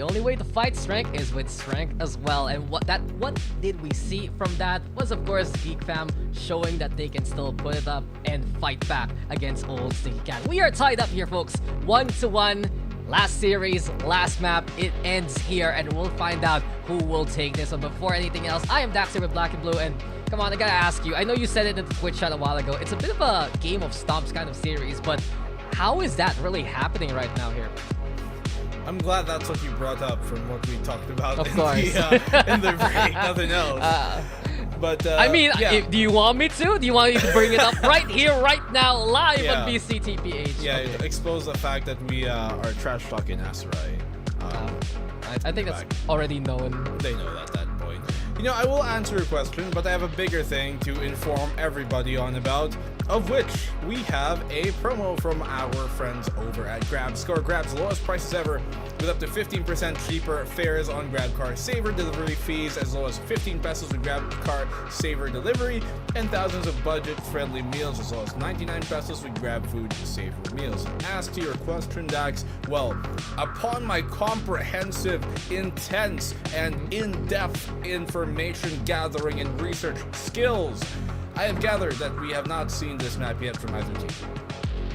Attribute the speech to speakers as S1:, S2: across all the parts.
S1: only way to fight strength is with strength as well. And what did we see from that was, of course, GEEK fam showing that they can still put it up and fight back against old Stinky Cat. We are tied up here, folks, 1-1. Last series, last map, it ends here, and we'll find out who will take this one. Before anything else, I am Daxter with Black and Blue, and come on, I gotta ask you, I know you said it in the Twitch chat a while ago, it's a bit of a game of stomps kind of series, but how is that really happening right now here?
S2: I'm glad that's what you brought up from what we talked about
S1: Of
S2: in
S1: course.
S2: in the break, nothing else. But
S1: I mean,
S2: yeah.
S1: do you want me to? Do you want me to bring it up right here, right now, live
S2: Yeah.
S1: on BCTPH?
S2: Yeah,
S1: Okay.
S2: expose the fact that we are trash talking Aserai.
S1: I think that's already known.
S2: They know that at that point. You know, I will answer your question, but I have a bigger thing to inform everybody on about, of which we have a promo from our friends over at Grab. Score Grab's lowest prices ever, with up to 15% cheaper fares on Grab Car Saver delivery fees, as low as 15 pesos with Grab Car Saver delivery, and thousands of budget-friendly meals, as low as 99 pesos with Grab Food Saver meals. As to your question, Dax, well, upon my comprehensive, intense, and in-depth information gathering and research skills, I have gathered that we have not seen this map yet from either team.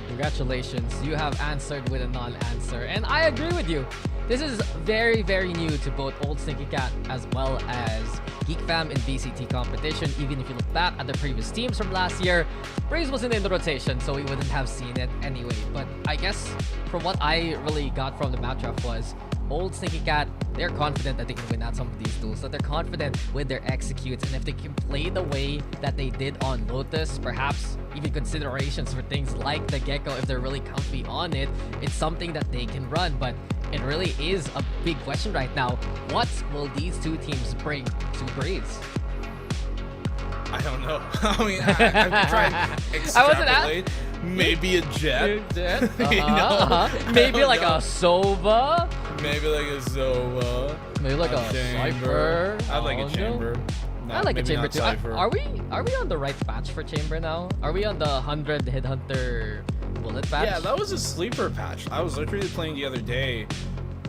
S1: Congratulations, you have answered with a non-answer, and I agree with you. This is very, very new to both Old Stinky Cat as well as GEEK fam in BCT competition. Even if you look back at the previous teams from last year, Braze wasn't in the rotation, so we wouldn't have seen it anyway. But I guess from what I really got from the matchup was Old Stinky Cat, they're confident that they can win out some of these duels, that they're confident with their executes, and if they can play the way that they did on Lotus, perhaps even considerations for things like the Gecko, if they're really comfy on it, it's something that they can run. But it really is a big question right now. What will these two teams bring to Braze?
S2: I don't know. I mean, I'm trying to extrapolate. Maybe a jet. You know?
S1: Maybe like a Sova.
S2: Maybe like a Zova.
S1: Maybe like a
S2: chamber.
S1: Cypher.
S2: I like a
S1: no.
S2: chamber.
S1: I like a
S2: maybe
S1: chamber
S2: not
S1: too.
S2: Cypher.
S1: Are we on the right patch for chamber now? Are we on the 100 Headhunter bullet patch?
S2: Yeah, that was a sleeper patch. I was literally playing the other day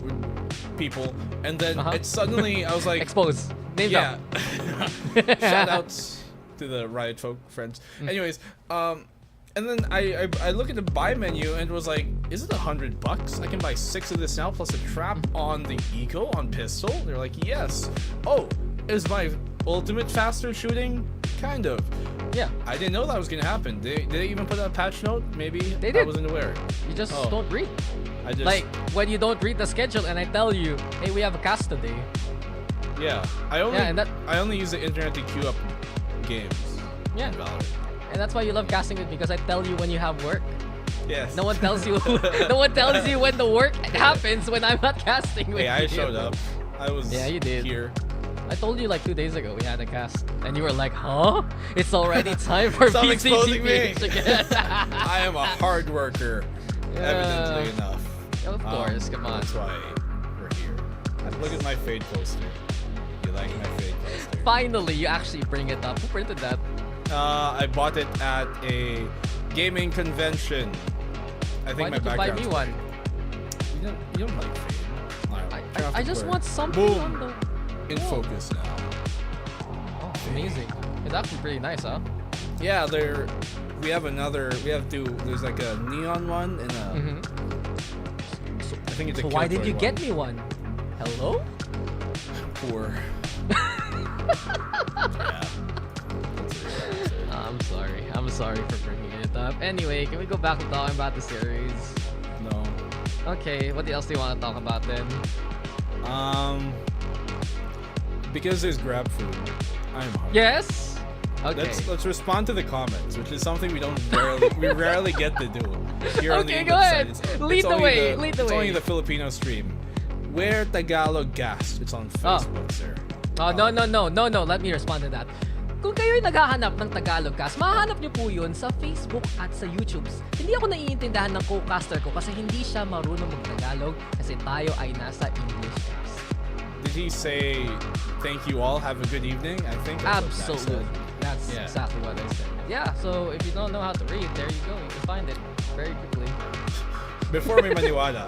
S2: with people, and then it suddenly I was like,
S1: expose. Name
S2: yeah.
S1: drop.
S2: Shout outs to the Riot folk friends. Anyways, and then I look at the buy menu and it was like, is it $100? I can buy 6 of this now plus a trap on the Eco on pistol. They're like, yes. Oh, is my ultimate faster shooting? Kind of.
S1: Yeah.
S2: I didn't know that was gonna happen. Did they even put a patch note? Maybe
S1: they did.
S2: I wasn't aware.
S1: You just don't read.
S2: I just
S1: like when you don't read the schedule and I tell you, hey, we have a cast today.
S2: Yeah. I only use the internet to queue up games.
S1: Yeah.
S2: In Valorant.
S1: And that's why you love casting with me, because I tell you when you have work.
S2: Yes.
S1: No one tells you. No one tells you when the work happens when I'm not casting with you.
S2: Hey, I showed up. I was
S1: you did.
S2: here.
S1: I told you like 2 days ago we had a cast, and you were like, "Huh? It's already time for
S2: Stop exposing me.
S1: BCTPH again."
S2: I am a hard worker, evidently enough.
S1: Of course, come on.
S2: That's why we're here. Look at my Fade poster. You like my Fade poster?
S1: Finally, you actually bring it up. Who printed that?
S2: I bought it at a gaming convention. I think
S1: Why
S2: my
S1: did you buy
S2: background's
S1: me one?
S2: You don't like Fade.
S1: I just want something
S2: Boom.
S1: on the...
S2: In focus now.
S1: Oh, amazing. It's actually pretty nice, huh?
S2: Yeah, we have there's like a neon one and a I think it's a
S1: So why did you
S2: Kiltroy
S1: get me one? Hello?
S2: Poor.
S1: I'm sorry for bringing it up. Anyway, can we go back to talking about the series?
S2: No.
S1: Okay, what else do you want to talk about then?
S2: Because there's grab food, I'm hungry.
S1: Yes. Okay.
S2: Let's respond to the comments, which is something we rarely get to do here on the
S1: Okay,
S2: English
S1: go ahead.
S2: side.
S1: Lead the way. Lead the
S2: It's
S1: way.
S2: only the Filipino stream. Where Tagalog Gas? It's on Facebook, sir.
S1: Oh, no. Let me respond to that. Kung kayo'y naghahanap ng Tagalog cast, mahanap nyo po yun sa Facebook at sa YouTube. Hindi ako naiintindihan ng co-caster ko kasi hindi siya marunong mag-Tagalog kasi tayo ay nasa English cast.
S2: Did he say, thank you all, have a good evening? I think that's
S1: Absolutely. That's
S2: Yeah.
S1: exactly what I said. Yeah, so if you don't know how to read, there you go. You can find it very quickly.
S2: Before may maniwala.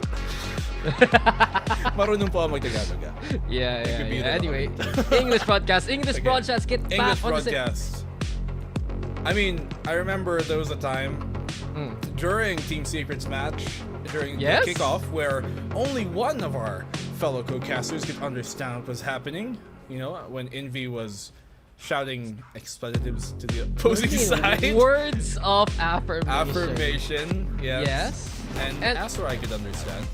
S2: Marunong po ako mag-Tagalog.
S1: Yeah.
S2: could be the
S1: Anyway, English broadcast. English
S2: Okay.
S1: broadcast. Get back
S2: English
S1: on the
S2: broadcast. I mean, I remember there was a time during Team Secret's match, during
S1: Yes?
S2: the kickoff, where only one of our fellow co-casters could understand what was happening. You know, when Envy was shouting expletives to the opposing side.
S1: Words of affirmation.
S2: Affirmation, yes.
S1: Yes.
S2: And that's where I could understand.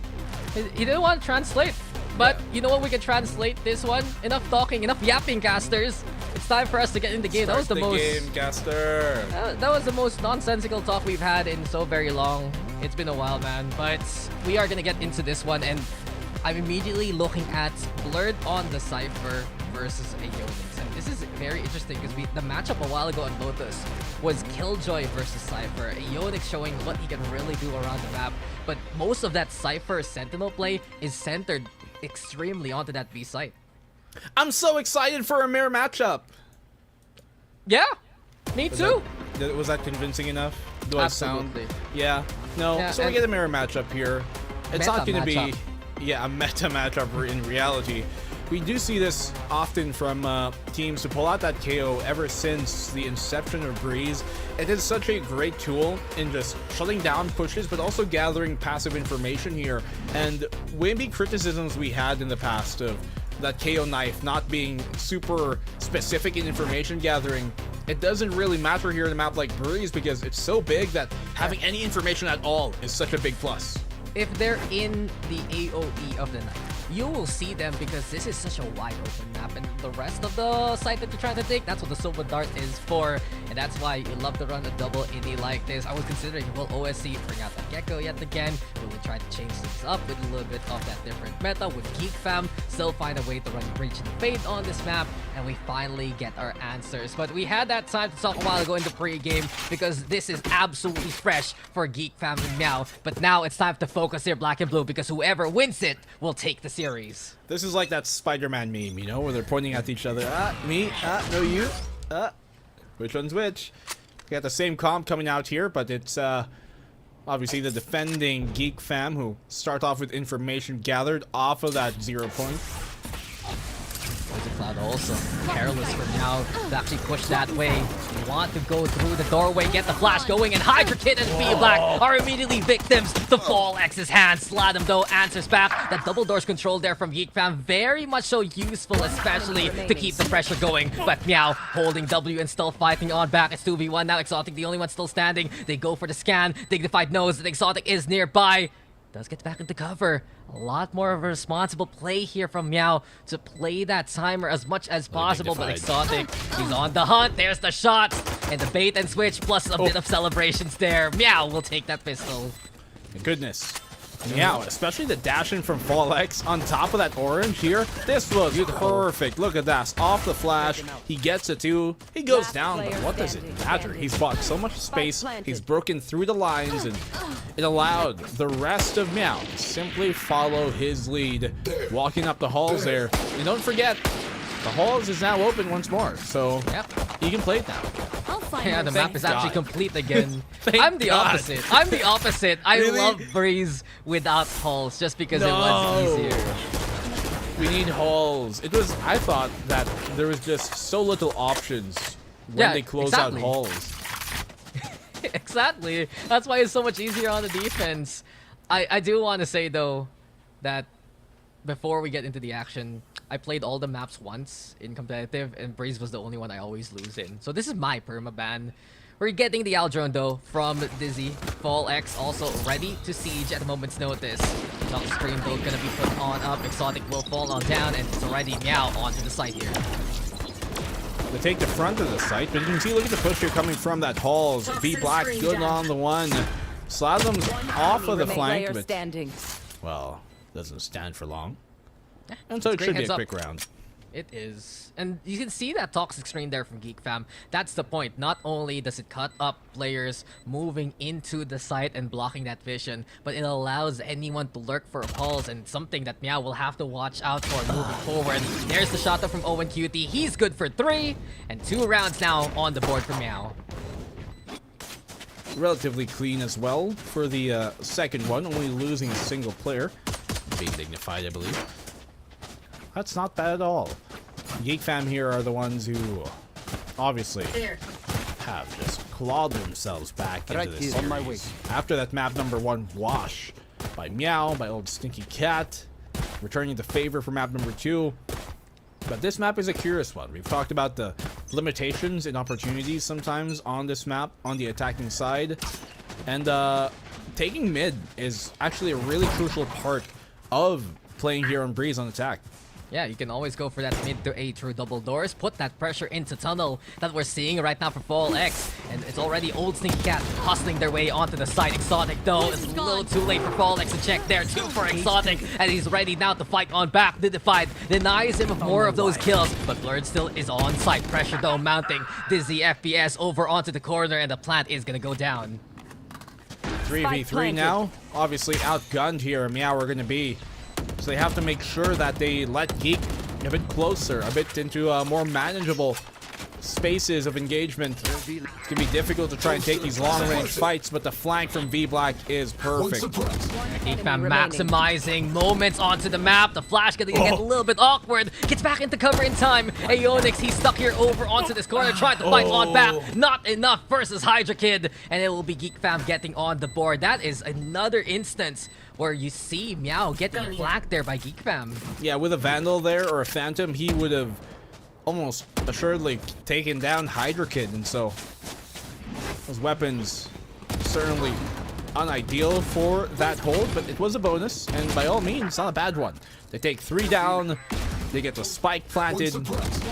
S1: You didn't want to translate, but you know what? We can translate this one. Enough talking, enough yapping, casters. It's time for us to get in the game. That was the most.
S2: Game, caster.
S1: That was the most nonsensical talk we've had in so very long. It's been a while, man. But we are gonna get into this one, and I'm immediately looking at Blurred on the Cypher versus a Yonix. And this is very interesting because the matchup a while ago on Lotus was Killjoy versus Cypher. A Yonix showing what he can really do around the map. But most of that Cypher Sentinel play is centered extremely onto that B site.
S2: I'm so excited for a mirror matchup.
S1: Yeah, me too.
S2: Was that convincing enough? Do I sound?
S1: Absolutely.
S2: Yeah. No.
S1: Yeah,
S2: so we
S1: and-
S2: get a mirror matchup here. It's
S1: Meta
S2: not going to be,
S1: matchup.
S2: yeah, a meta matchup in reality. We do see this often from teams to pull out that KO ever since the inception of Breeze. It is such a great tool in just shutting down pushes, but also gathering passive information here. And maybe criticisms we had in the past of that KO knife not being super specific in information gathering, it doesn't really matter here in a map like Breeze because it's so big that having any information at all is such a big plus.
S1: If they're in the AoE of the night, you will see them because this is such a wide open map, and the rest of the site that you're trying to take, that's what the Silver Dart is for, and that's why you love to run a double indie like this. I was considering, will OSC bring out the Gecko yet again? Will we try to change things up with a little bit of that different meta? With GEEK Fam still find a way to run Reach and Fade on this map, and we finally get our answers. But we had that time to talk a while ago in the pre-game because this is absolutely fresh for GEEK Fam and MEOW, but now it's time to focus here, Black and Blue, because whoever wins it will take the series.
S2: This is like that Spider-Man meme, you know, where they're pointing at each other. Me, no you. Which one's which? We got the same comp coming out here, but it's obviously the defending GEEK Fam who start off with information gathered off of that 0 point.
S1: There's a Cloud also careless for now to actually push that way. You want to go through the doorway, get the flash going, and Hydra Kid and B-Black are immediately victims to Fall X's hands. Sladam though answers back. That double doors control there from GEEK Fam, very much so useful, especially to keep the pressure going. But MEOW holding W and still fighting on back. It's 2v1 now. Exotic the only one still standing. They go for the scan. Dignified knows that Exotic is nearby. Does get back into cover. A lot more of a responsible play here from MEOW to play that timer as much as possible, but Exotic, he's on the hunt. There's the shots and the bait and switch plus a bit of celebrations there. MEOW will take that pistol.
S2: Goodness. MEOW, especially the dash in from Fall X on top of that orange here. This looks perfect. Look at that. Off the flash. He gets it too. He goes down, but what does it matter? He's bought so much space. He's broken through the lines, and it allowed the rest of MEOW to simply follow his lead. Walking up the halls there. And don't forget, the halls is now open once more, so he can play it now.
S1: Yeah, the map is actually complete again.
S2: Thank
S1: I'm the
S2: God.
S1: opposite. I'm the opposite. I
S2: Really?
S1: love Breeze without halls just because it was easier.
S2: We need halls. I thought that there was just so little options when they close out halls.
S1: Exactly. That's why it's so much easier on the defense. I do want to say though that before we get into the action, I played all the maps once in competitive, and Breeze was the only one I always lose in. So this is my permaban. We're getting the Aldrone though from Dizzy. Fall X also ready to siege at a moment's notice. Knock Scream though gonna be put on up. Exotic will fall on down, and it's already MEOW onto the site here.
S2: They take the front of the site, but you can see, look at the push here coming from that halls. B-Black good on the one. Sladam's off of the flank, but well, doesn't stand for long. And so it should be a quick round.
S1: It is. And you can see that toxic screen there from GEEK Fam. That's the point. Not only does it cut up players moving into the site and blocking that vision, but it allows anyone to lurk for a pulse, and something that MEOW will have to watch out for moving forward. There's the shot up from Owen Cutie. He's good for 3, and 2 rounds now on the board for MEOW.
S2: Relatively clean as well for the second one, only losing a single player. being dignified, I believe. That's not bad at all. GEEK fam here are the ones who obviously have just clawed themselves back into this series. On my way. After that map number 1 wash by MEOW, by old Stinky Cat, returning the favor for map number 2. But this map is a curious one. We've talked about the limitations and opportunities sometimes on this map, on the attacking side. And taking mid is actually a really crucial part of playing here on Breeze on attack.
S1: Yeah, you can always go for that mid to A through double doors, put that pressure into tunnel that we're seeing right now for Fall X. And it's already old Stinky Cat hustling their way onto the side. Exotic though, it's a little too late for Fall X to check there too for Exotic. And he's ready now to fight on back. Dignified denies him of more of those kills, but Blurred still is on site. Pressure though mounting. Dizzy FPS over onto the corner and the plant is gonna go down.
S2: 3v3 now. Obviously outgunned here. MEOW are gonna be. So they have to make sure that they let GEEK a bit closer, a bit into more manageable spaces of engagement. It's gonna be difficult to try and take these long-range fights, but the flank from V-Black is perfect.
S1: GEEK fam maximizing moments onto the map. The flash gonna get a little bit awkward. Gets back into cover in time. Aeonix, he's stuck here over onto this corner, trying to fight on back. Not enough versus Hydra Kid, and it will be GEEK fam getting on the board. That is another instance where you see MEOW getting flanked there by GEEK fam.
S2: Yeah, with a Vandal there or a Phantom, he would have almost assuredly taken down Hydra Kid, and so those weapons certainly unideal for that hold, but it was a bonus, and by all means, not a bad one. They take 3 down, they get the spike planted,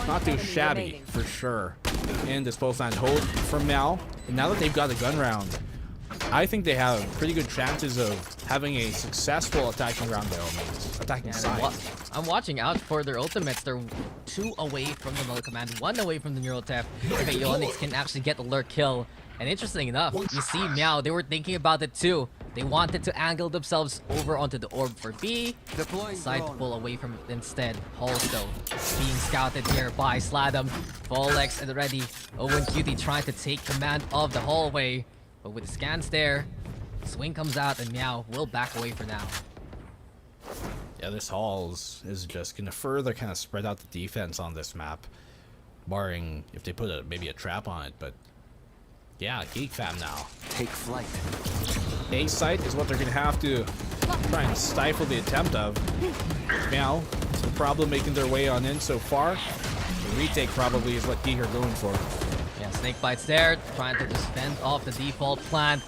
S2: not too shabby for sure. And this post land hold from MEOW, and now that they've got a gun round, I think they have pretty good chances of having a successful attacking round by all means. Attacking side.
S1: I'm watching out for their ultimates. They're 2 away from the null command, 1 away from the neural theft. If Aeonix can actually get the lurk kill. And interesting enough, you see MEOW, they were thinking about it too. They wanted to angle themselves over onto the orb for B. Decide to pull away from it instead. Also being scouted here by Sladam. Volex and ready. Owen Cutie trying to take command of the hallway. But with the scans there, swing comes out and MEOW will back away for now.
S2: Yeah, this Halls is just going to further kind of spread out the defense on this map. Barring if they put maybe a trap on it, but yeah, GEEK fam now. Take flight. A site is what they're going to have to try and stifle the attempt of. MEOW, no problem making their way on in so far. The retake probably is what GEEK are going for.
S1: Yeah, Snake Bites there, trying to just fend off the default plan.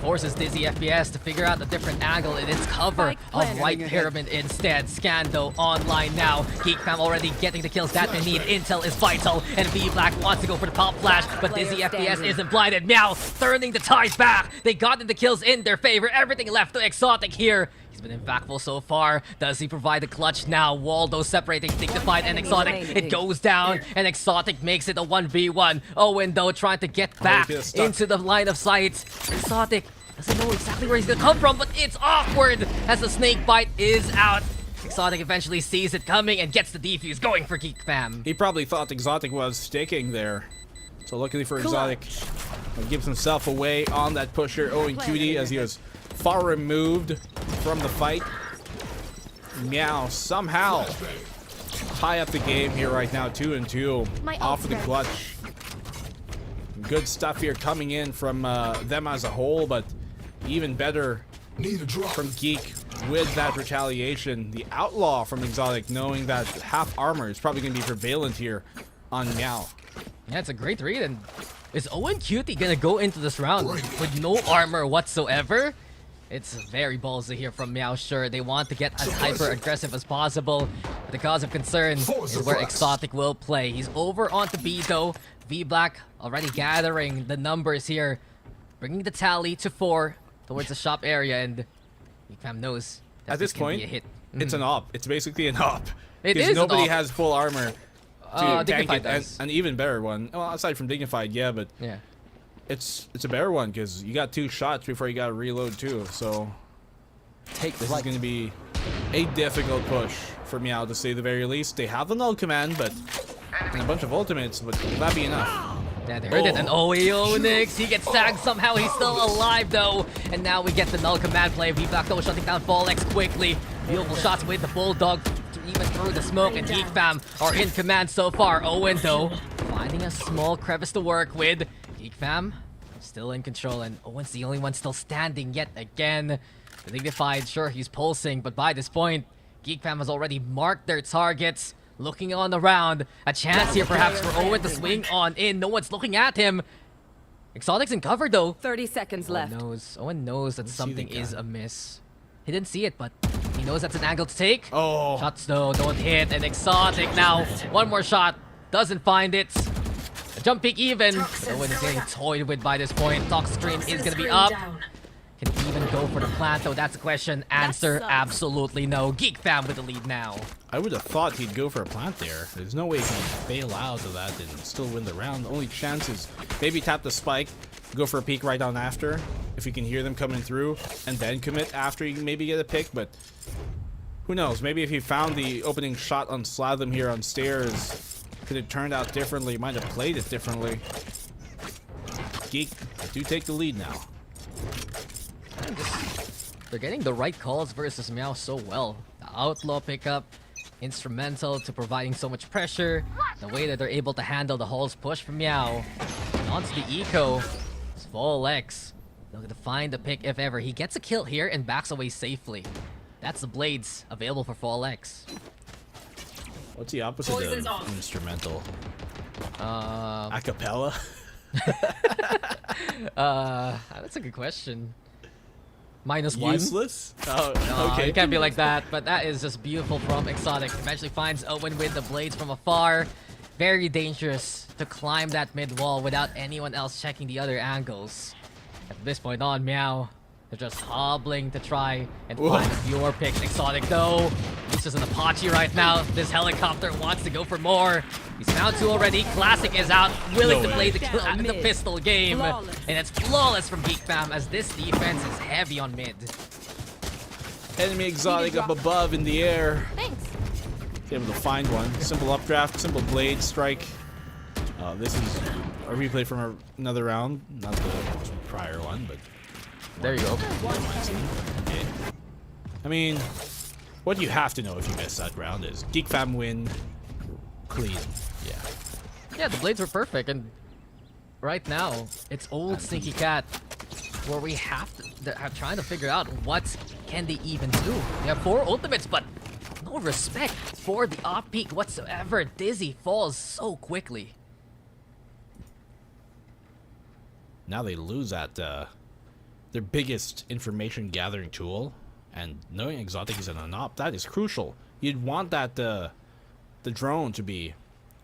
S1: Forces Dizzy FPS to figure out a different angle in its cover of right pyramid instead. Scando online now. GEEK fam already getting the kills that they need. Intel is vital, and V-Black wants to go for the pop flash, but Dizzy FPS isn't blinded. MEOW turning the tide back. They got the kills in their favor. Everything left to Exotic here. He's been impactful so far. Does he provide the clutch now? Waldo separating Dignified and Exotic. It goes down, and Exotic makes it a 1v1. Owen, though, trying to get back into the line of sight. Exotic doesn't know exactly where he's gonna come from, but it's awkward as the snake bite is out. Exotic eventually sees it coming and gets the defuse going for GEEK fam.
S2: He probably thought Exotic was sticking there. So luckily for Exotic, he gives himself away on that pusher. Owen Cutie as he was far removed from the fight. MEOW somehow tie up the game here right now, 2-2 off of the clutch. Good stuff here coming in from them as a whole, but even better from GEEK with that retaliation. The outlaw from Exotic knowing that half armor is probably going to be prevalent here on MEOW.
S1: Yeah, it's a great read, and is Owen Cutie gonna go into this round with no armor whatsoever? It's very ballsy here from MEOW. Sure, they want to get as hyper-aggressive as possible, but the cause of concern is where Exotic will play. He's over onto B though. V-Black already gathering the numbers here, bringing the tally to 4 towards the shop area, and GEEK fam knows that
S2: at this point,
S1: be a hit.
S2: It's an op. It's basically an op.
S1: It is
S2: nobody
S1: an op.
S2: has full armor to tank it, and an even better one. Well, aside from Dignified, yeah, but
S1: yeah.
S2: It's a better one because you got 2 shots before you got to reload too. So this is going to be a difficult push for MEOW to say the very least. They have the null command, but and a bunch of ultimates, but will that be enough?
S1: Yeah, they heard it, and Aeonix, he gets tagged somehow. He's still alive though, and now we get the null command play. V-Black though shutting down Volex quickly. Beautiful shots with the Bulldog to even through the smoke, and GEEK fam are in command so far. Owen, though, finding a small crevice to work with. GEEK fam still in control, and Owen's the only one still standing yet again. The Dignified, sure, he's pulsing, but by this point, GEEK fam has already marked their targets. Looking on the round, a chance here perhaps for Owen to swing on in. No one's looking at him. Exotic's in cover though.
S3: 30 seconds left.
S1: Owen knows that something is amiss. He didn't see it, but he knows that's an angle to take.
S2: Oh.
S1: Shots though don't hit, and Exotic now. One more shot, doesn't find it. A jump peek even. Owen is getting toyed with by this point. Toxic Stream is gonna be up. Can he even go for the plant though? That's the question. Answer, absolutely no. GEEK fam with the lead now.
S2: I would have thought he'd go for a plant there. There's no way he can bail out of that and still win the round. The only chance is maybe tap the spike, go for a peek right on after, if you can hear them coming through, and then commit after you can maybe get a pick, but who knows? Maybe if he found the opening shot on Slatham here on stairs, could have turned out differently, might have played it differently. GEEK do take the lead now.
S1: They're getting the right calls versus MEOW so well. The outlaw pickup, instrumental to providing so much pressure. The way that they're able to handle the Hall's push from MEOW. And onto the eco. It's VALORANT. Looking to find the pick if ever. He gets a kill here and backs away safely. That's the blades available for VALORANT.
S2: What's the opposite of instrumental? Acapella?
S1: That's a good question. -1.
S2: Useless? Oh,
S1: No,
S2: okay.
S1: it can't be like that, but that is just beautiful from Exotic. Eventually finds Owen with the blades from afar. Very dangerous to climb that mid wall without anyone else checking the other angles. At this point on, MEOW, they're just hobbling to try and find your picks. Exotic though, he's just an Apache right now. This helicopter wants to go for more. He's found two already. Classic is out, willing to play the pistol game. And it's flawless from GEEK fam as this defense is heavy on mid.
S2: Enemy Exotic up above in the air.
S3: Thanks.
S2: He's able to find one. Simple updraft, simple blade strike. This is a replay from another round, not the prior one, but
S1: There you go.
S2: okay. I mean, what you have to know if you miss that round is GEEK fam win clean.
S1: Yeah, the blades were perfect, and right now it's old Stinky Cat where we have to trying to figure out what can they even do. They have 4 ultimates, but no respect for the off peak whatsoever. Dizzy falls so quickly.
S2: Now they lose at their biggest information gathering tool, and knowing Exotic is an op, that is crucial. You'd want that the drone to be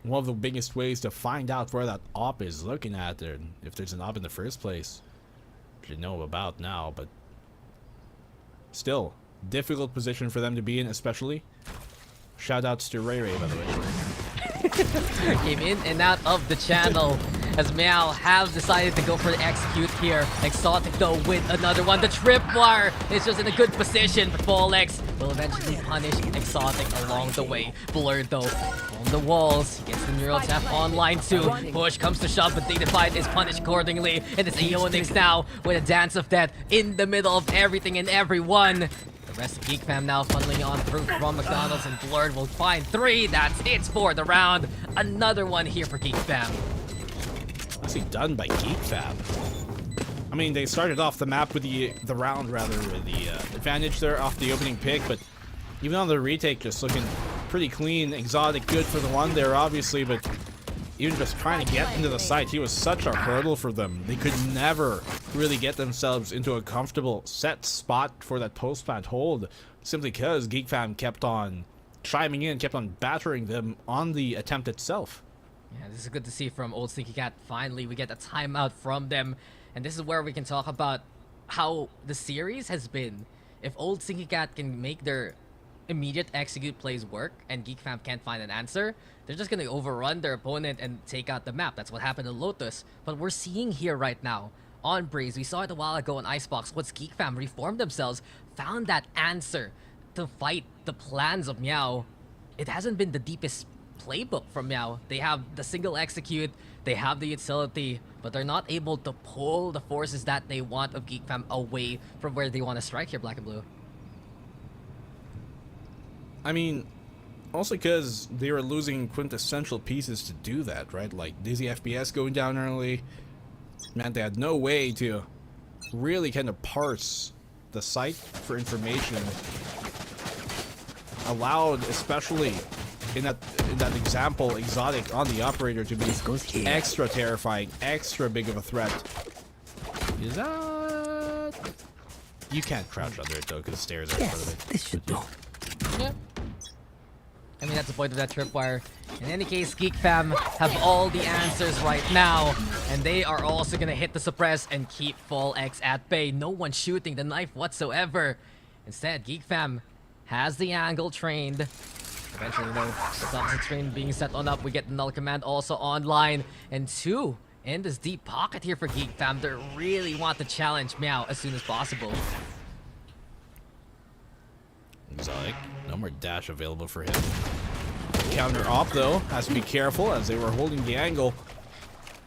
S2: one of the biggest ways to find out where that op is looking at, and if there's an op in the first place, you know about now. But still, difficult position for them to be in, especially. Shout outs to Ray Ray, by the way.
S1: Came in and out of the channel as MEOW have decided to go for the execute here. Exotic though with another one. The tripwire is just in a good position, but VALORANT will eventually punish Exotic along the way. Blurred though on the walls. He gets the neural tap online too. Push comes to shove, but Dignified is punished accordingly. And it's Aeonix now with a dance of death in the middle of everything and everyone. The rest of GEEK fam now funneling on through from McDonald's, and Blurred will find 3. That's it for the round. Another one here for GEEK fam.
S2: Nicely done by GEEK fam. I mean, they started off the map with the round rather with the advantage there off the opening pick, but even on the retake, just looking pretty clean. Exotic good for the one there, obviously, but even just trying to get into the site, he was such a hurdle for them. They could never really get themselves into a comfortable set spot for that post-plant hold, simply because GEEK fam kept on chiming in, kept on battering them on the attempt itself.
S1: Yeah, this is good to see from Old Stinky Cat. Finally, we get a timeout from them. And this is where we can talk about how the series has been. If Old Stinky Cat can make their immediate execute plays work and GEEK fam can't find an answer, they're just going to overrun their opponent and take out the map. That's what happened to Lotus. But we're seeing here right now on Breeze, we saw it a while ago on Icebox, once GEEK fam reformed themselves, found that answer to fight the plans of MEOW. It hasn't been the deepest playbook from MEOW. They have the single execute, they have the utility, but they're not able to pull the forces that they want of GEEK fam away from where they want to strike here, Black and Blue.
S2: I mean, also because they were losing quintessential pieces to do that, right? Like Dizzy FPS going down early. Man, they had no way to really kind of parse the site for information. Allowed, especially in that example, Exotic on the operator to be extra terrifying, extra big of a threat. Is that... You can't crouch under it though, because the stairs are in front of it.
S3: This should do.
S1: Yeah. I mean, that's the point of that tripwire. In any case, GEEK fam have all the answers right now, and they are also gonna hit the suppress and keep Fall X at bay. No one shooting the knife whatsoever. Instead, GEEK fam has the angle trained. Eventually, the toxic screen being set on up. We get the null command also online, and 2 in this deep pocket here for GEEK fam. They really want to challenge MEOW as soon as possible.
S2: Exotic, no more dash available for him. Counter op though, has to be careful as they were holding the angle.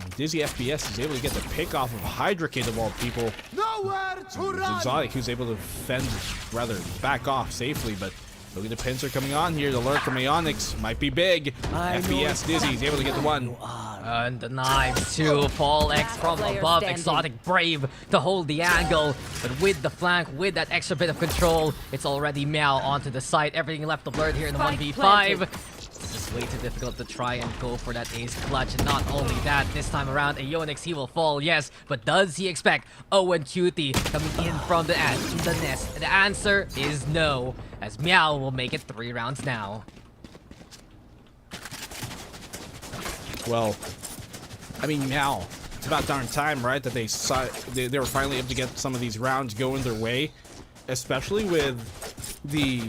S2: And Dizzy FPS is able to get the pick off of Hydra Kid of all people.
S4: Nowhere to run.
S2: Exotic, who's able to fend, rather back off safely, but look at the pincer coming on here. The lurk from Aeonix might be big. FPS Dizzy is able to get the one.
S1: And the knives too. Fall X from above. Exotic brave to hold the angle. But with the flank, with that extra bit of control, it's already MEOW onto the site. Everything left to blurred here in the 1v5. It's just way too difficult to try and go for that ace clutch. And not only that, this time around, Aeonix, he will fall, yes. But does he expect Owen Cutie coming in from the nest? The answer is no, as MEOW will make it 3 rounds now.
S2: Well, I mean, MEOW, it's about darn time, right, that they were finally able to get some of these rounds going their way, especially with the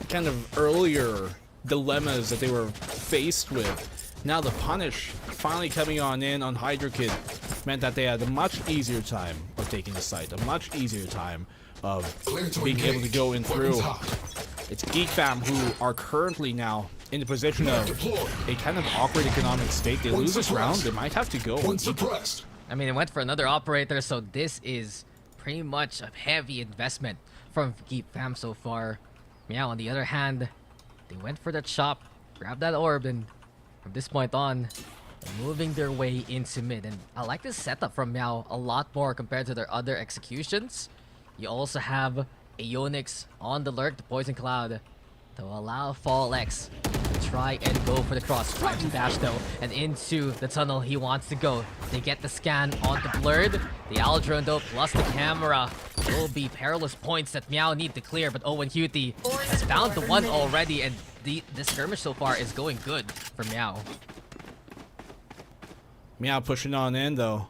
S2: kind of earlier dilemmas that they were faced with. Now the punish finally coming on in on Hydra Kid meant that they had a much easier time of taking the site, a much easier time of being able to go in through. It's GEEK fam who are currently now in the position of a kind of awkward economic state. They lose this round, they might have to go.
S1: I mean, it went for another operator, so this is pretty much a heavy investment from GEEK fam so far. MEOW, on the other hand, they went for the chop, grabbed that orb, and from this point on, moving their way into mid. And I like this setup from MEOW a lot more compared to their other executions. You also have Aeonix on the lurk, the Poison Cloud, to allow Fall X to try and go for the cross. Tries to dash though, and into the tunnel he wants to go. They get the scan on the blurred. The Aldrone though, plus the camera, will be perilous points that MEOW need to clear, but Owen Cutie has found the one already, and the skirmish so far is going good for MEOW.
S2: MEOW pushing on in though.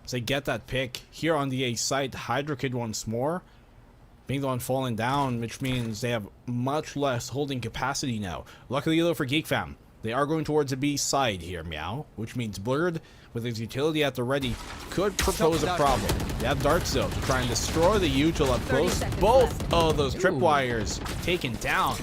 S2: As they get that pick here on the A site, Hydra Kid once more being the one falling down, which means they have much less holding capacity now. Luckily though for GEEK fam, they are going towards the B side here, MEOW, which means Blurred with his utility at the ready could propose a problem. They have darts though to try and destroy the util up close. Both of those tripwires taken down,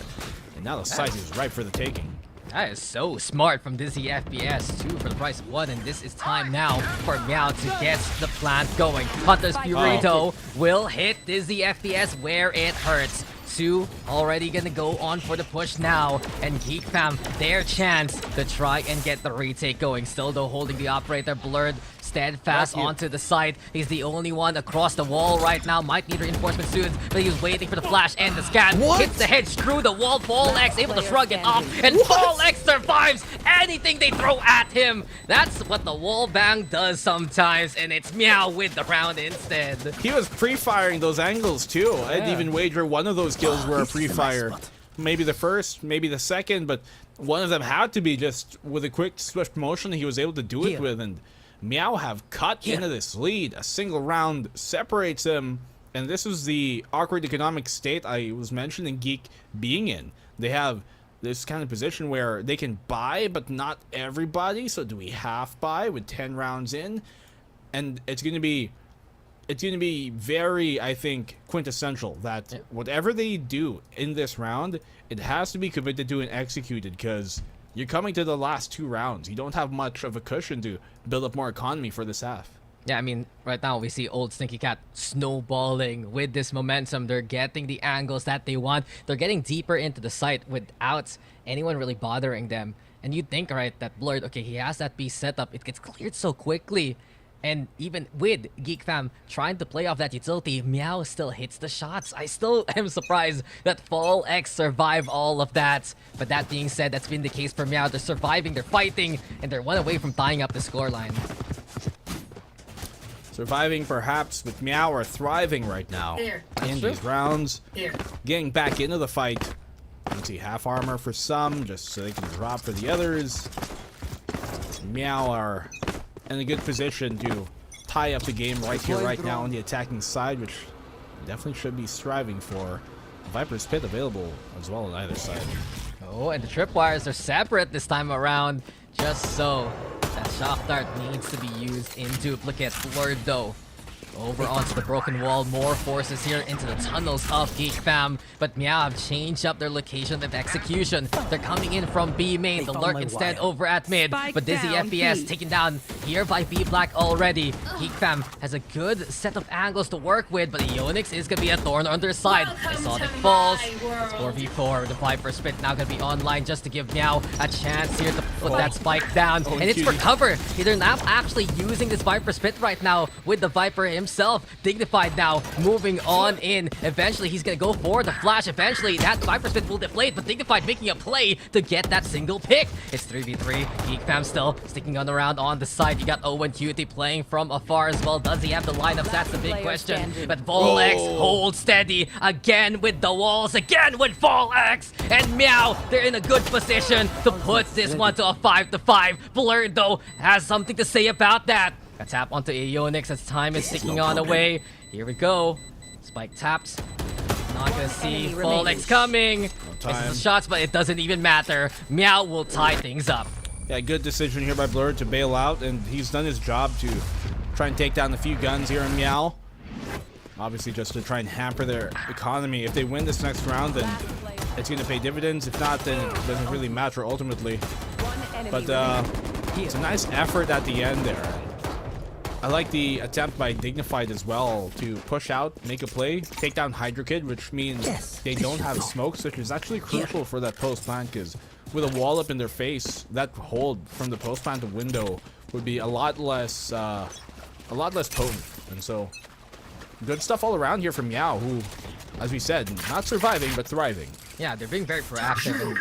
S2: and now the site is ripe for the taking.
S1: That is so smart from Dizzy FPS, 2 for the price of 1, and this is time now for MEOW to get the plant going. Hunter's Burrito will hit Dizzy FPS where it hurts. 2 already gonna go on for the push now, and GEEK fam, their chance to try and get the retake going. Still though holding the operator, Blurred steadfast onto the side. He's the only one across the wall right now. Might need reinforcement soon, but he's waiting for the flash and the scan. Hits the hedge through the wall. Fall X able to shrug it off, and Fall X survives anything they throw at him. That's what the wall bang does sometimes, and it's MEOW with the round instead.
S2: He was pre-firing those angles too. I'd even wager one of those kills were a pre-fire. Maybe the first, maybe the second, but one of them had to be just with a quick swift motion he was able to do it with, and MEOW have cut into this lead. A single round separates them, and this is the awkward economic state I was mentioning GEEK being in. They have this kind of position where they can buy, but not everybody. So do we half buy with 10 rounds in? And it's going to be very, I think, quintessential that whatever they do in this round, it has to be committed to and executed, because you're coming to the last 2 rounds. You don't have much of a cushion to build up more economy for this half.
S1: Yeah, I mean, right now we see old Stinky Cat snowballing with this momentum. They're getting the angles that they want. They're getting deeper into the site without anyone really bothering them. And you'd think, right, that Blurred, okay, he has that piece set up. It gets cleared so quickly. And even with Geek Fam trying to play off that utility, Meow still hits the shots. I still am surprised that Fall X survived all of that. But that being said, that's been the case for Meow. They're surviving, they're fighting, and they're one away from tying up the scoreline.
S2: Surviving perhaps, but Meow are thriving right now in these rounds. Getting back into the fight. You can see half armor for some, just so they can drop for the others. Meow are in a good position to tie up the game right here, right now on the attacking side, which definitely should be striving for. Viper's Pit available as well on either side.
S1: Oh, and the tripwires are separate this time around, just so that shock dart needs to be used in duplicate. Blurred though over onto the broken wall. More forces here into the tunnels of Geek Fam, but Meow have changed up their location of execution. They're coming in from B main. The lurk instead over at mid, but Dizzy FPS taken down here by B Black already. Geek Fam has a good set of angles to work with, but Ionix is gonna be a thorn on their side. Exotic falls. It's 4v4. The Viper's Pit now gonna be online just to give Meow a chance here to put that spike down, and it's for cover. They're not actually using this Viper's Pit right now with the Viper himself. Dignified now, moving on in. Eventually, he's gonna go for the flash. Eventually, that Viper's Pit will deflate, but Dignified making a play to get that single pick. It's 3v3. Geek Fam still sticking on around on the side. You got Owen Cutie playing from afar as well. Does he have the lineups? That's the big question. But Volex holds steady again with the walls, again with Volex. And Meow, they're in a good position to put this one to a 5-5. Blurred, though, has something to say about that. A tap onto Ionix as time is ticking on away. Here we go. Spike tapped. Not gonna see Volex coming. Misses the shots, but it doesn't even matter. Meow will tie things up.
S2: Yeah, good decision here by Blurred to bail out, and he's done his job to try and take down a few guns here in Meow. Obviously, just to try and hamper their economy. If they win this next round, then it's going to pay dividends. If not, then it doesn't really matter ultimately. But it's a nice effort at the end there. I like the attempt by Dignified as well to push out, make a play, take down Hydra Kid, which means they don't have smokes, which is actually crucial for that post plant, because with a wall up in their face, that hold from the post plant window would be a lot less potent. And so, good stuff all around here from Meow, who, as we said, not surviving but thriving.
S1: Yeah, they're being very proactive, and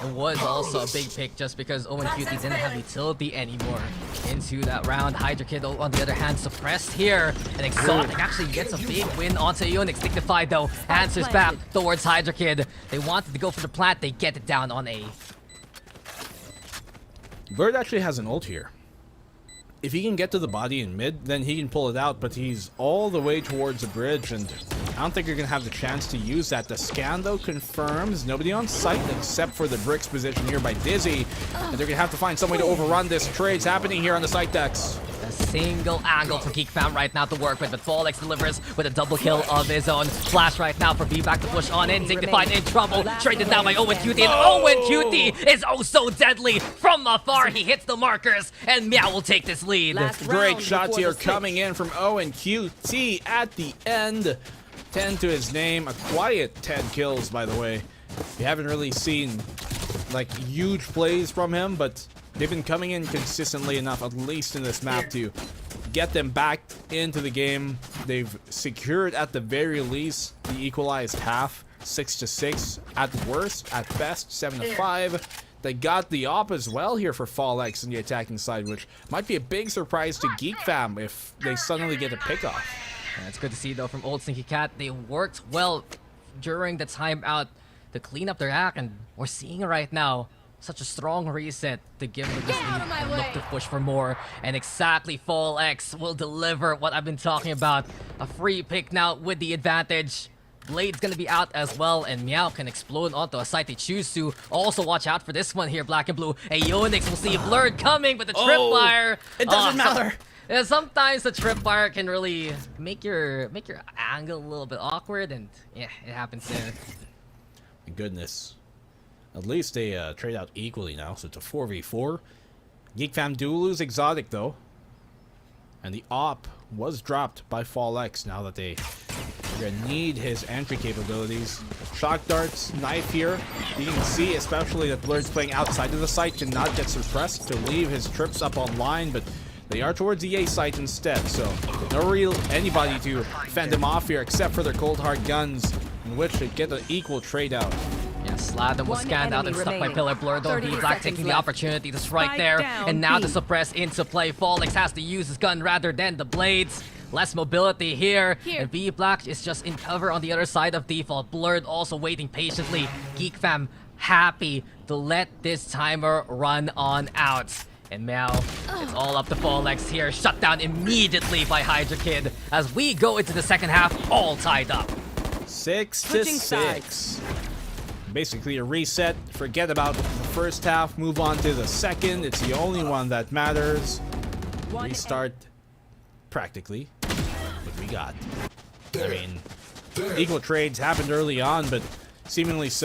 S1: it was also a big pick just because Owen Cutie didn't have utility anymore into that round. Hydra Kid, on the other hand, suppressed here, and Exotic actually gets a big win onto Ionix. Dignified, though, answers back towards Hydra Kid. They wanted to go for the plant, they get it down on A.
S2: Bird actually has an ult here. If he can get to the body in mid, then he can pull it out, but he's all the way towards the bridge, and I don't think you're going to have the chance to use that. The scan, though, confirms nobody on site except for the bricks position here by Dizzy, and they're going to have to find some way to overrun this. Trades happening here on the site decks.
S1: A single angle for Geek Fam right now to work with, but Volex delivers with a double kill of his own. Flash right now for V-Back to push on in. Dignified in trouble. Traded down by Owen Cutie, and Owen Cutie is oh so deadly. From afar, he hits the markers, and Meow will take this lead.
S2: Great shots here coming in from Owen Cutie at the end. 10 to his name. A quiet 10 kills, by the way. We haven't really seen, like, huge plays from him, but they've been coming in consistently enough, at least in this map, to get them back into the game. They've secured, at the very least, the equalized half, 6-6 at worst, at best 7-5. They got the op as well here for Fall X on the attacking side, which might be a big surprise to Geek Fam if they suddenly get a pick off.
S1: And it's good to see, though, from Old Stinky Cat. They worked well during the timeout to clean up their act, and we're seeing right now such a strong reset to give them this lead and look to push for more. And exactly, Fall X will deliver what I've been talking about. A free pick now with the advantage. Blade's gonna be out as well, and Meow can explode onto a site they choose to. Also, watch out for this one here, Black and Blue. Ionix will see Blurred coming, but the tripwire.
S2: It doesn't matter.
S1: Yeah, sometimes the tripwire can really make your angle a little bit awkward, and yeah, it happens there.
S2: Goodness. At least they trade out equally now, so it's a 4v4. Geek Fam do lose Exotic, though. And the op was dropped by Fallex now that they're gonna need his entry capabilities. Shock darts, knife here. You can see especially that Blurred's playing outside of the site, cannot get suppressed to leave his trips up online, but they are towards the A site instead, so no real anybody to fend him off here except for their cold hard guns, in which they get an equal trade out.
S1: Yeah, Sladden was scanned out and stuck by Pillar Blur, though V-Black taking the
S3: left.
S1: opportunity to strike
S3: Spike
S1: there.
S3: down,
S1: And now
S3: B.
S1: the suppress into play. Fallex has to use his gun rather than the blades. Less mobility here. And V-Black is just in cover on the other side of default. Blurred also waiting patiently. Geek Fam happy to let this timer run on out. And now, it's all up to Fallex here. Shut down immediately by Hydra Kid as we go into the second half all tied up.
S2: 6-6. Basically a reset. Forget about the first half. Move on to the second. It's the only one that matters. Restart practically what we got. I mean, equal trades happened early on, but seemingly so